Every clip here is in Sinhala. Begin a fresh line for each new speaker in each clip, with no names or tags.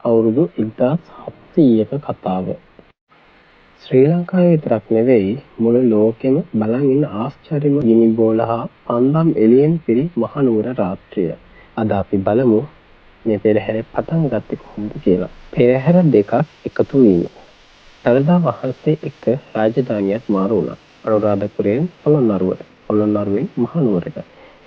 අවුරුදු 1700ක කතාව. ශ්‍රී ලංකාවේ විතරක් නෙවෙයි මුළු ලෝකෙම බලන් ඉන්න ආශ්චර්යම ගිනි බෝල හා පන්දම් එළියෙන් පිරි මහනුවර රාත්‍රිය. අද අපි බලමු මේ පෙරහැර පටන් ගත්තේ කොහොමද කියලා. පෙරහැර දෙකක් එකතු වීම. දළදා වහන්සේ එක්ක රාජධානියක් මාරු වුණා. අනුරාධපුරයෙන් පොළොන්නරුවට, පොළොන්නරුවෙන් මහනුවරට.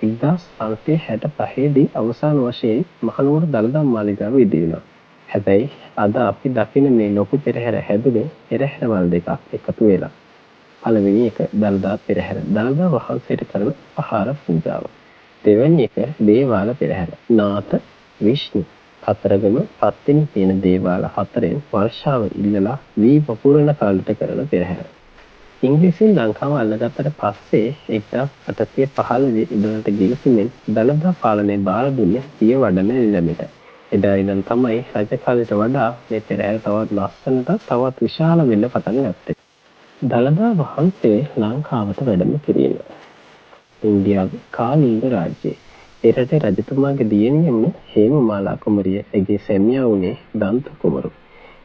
1565 දී අවසාන වශයෙන් මහනුවර දළදා මාලිගාව ඉදි වුණා. හැබැයි අද අපි දකින මේ ලොකු පෙරහැර හැදුනේ පෙරහැරවල් දෙකක් එකතු වෙලා. පළවෙනි එක දළදා පෙරහැර. දළදා වහන්සේට කරන ආහාර පූජාව. දෙවෙනි එක දේවාල පෙරහැර. නාථ විෂ්ණු කතරගම පත්තිනි කියන දේවාල හතරෙන් වර්ෂාව ඉල්ලලා වී වපුරන කාලට කරන පෙරහැර. ඉංග්‍රීසියෙන් ලංකාව අල්ලගත්තට පස්සේ 1815 ඉඳලට ගිවිසුමෙන් දළදා පාලනය බාර දුන්නේ සිය වඩන නිලමේට. එදා ඉඳන් තමයි රජ කාලයට වඩා මේ පෙරහැර තවත් ලස්සනට තවත් විශාල වෙන්න පටන් ගත්තේ. දළදා වහන්සේ ලංකාවට වැඩම කිරීම. ඉන්දියාවේ කාලිංග රාජ්‍යයේ එරටේ රජතුමාගේ දියණිය වුණ හේමමාලා කුමරිය එගේ සැමියා වුණේ දන්ත කුමරු.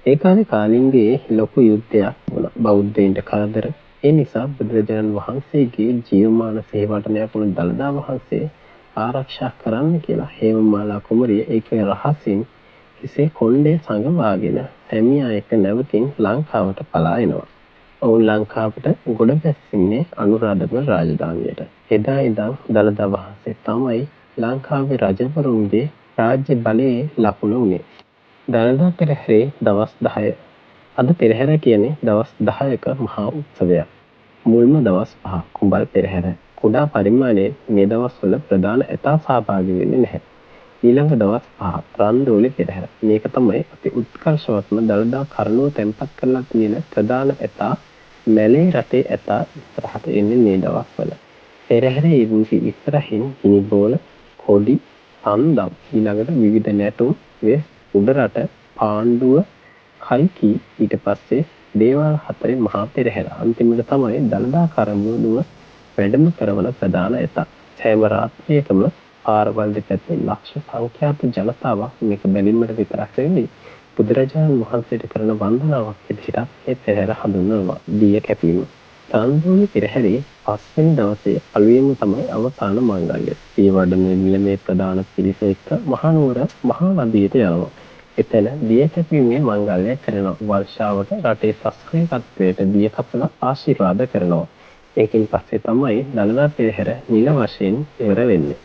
ඒ කාලේ කාලිංගයේ ලොකු යුද්ධයක් වුණා. බෞද්ධයින්ට කරදර. ඒ නිසා බුදුරජාණන් වහන්සේගේ ජීවමාන සේවටනයක් වුණ දළදා වහන්සේ ආරක්ෂා කරන්න කියලා හේමමාලා කුමරිය ඒකේ රහසින් හිසේ කොණ්ඩේ සංගවාගෙන සැමියා එක්ක නැවතින් ලංකාවට පලා එනවා. ඔවුන් ලංකාවට ගොඩ බැස්සින්නේ අනුරාධපුර රාජධානියට. එදා ඉඳන් දළදා වහන්සේ තමයි ලංකාවේ රජවරුන්ගේ රාජ්‍ය බලයේ ලකුණ උනේ. දළදා පෙරහැරේ දවස් 10. අද පෙරහැර කියන්නේ දවස් 10ක මහා උත්සවයක්. මුල්ම දවස් 5 කුඹල් පෙරහැර. කුඩා පරිමාණයේ මේ දවස්වල ප්‍රධාන ඇතා සහභාගී වෙන්නේ නැහැ. ඊළඟ දවස් 5 රන්දෝලි පෙරහැර. මේක තමයි අති උත්කර්ෂවත්ම දළදා කරණුව තැන්පත් කරලා තියෙන ප්‍රධාන ඇතා. මැලේ රටේ ඇතා ඉස්සරහට එන්නේ මේ දවස්වල. පෙරහැරේ ඉස්සරහින් ගිනි බෝල, කොඩි, පන්දම් ඊළඟට විවිධ නැටුම් වේ උඩරට පාණ්ඩුව කල්කි ඊට පස්සේ දේවාල හතරේ මහා පෙරහැර. අන්තිමට තමයි දළදා කරඬුව වැඩම කරවන ප්‍රධාන ඇතා. සෑම රාත්‍රියකම පාරවල් දෙපැත්තේ ලක්ෂ සංඛ්‍යාත ජනතාවක් මේක බැලින්නට විතරක් නෙවෙයි බුදුරජාණන් වහන්සේට කරන වන්දනාවක් විදිහට මේ පෙරහැර හඳුන්වනවා. දිය කැපීම. රන්දෝලි පෙරහැරේ 5 වෙනි දවසේ අලුයම තමයි අවසාන මංගල්‍ය. ඒ වඩන නිලමේ ප්‍රධාන පිරිස එක්ක මහනුවර මහා නදියට යනවා. එතන දිය කැපීමේ මංගල්‍ය කරනවා. වර්ෂාවට රටේ ශාස්ත්‍රීයත්වයට දිය කපලා ආශිර්වාද කරනවා. ඒකෙන් පස්සේ තමයි දළදා පෙරහැර නිල වශයෙන් ඉවර වෙන්නේ.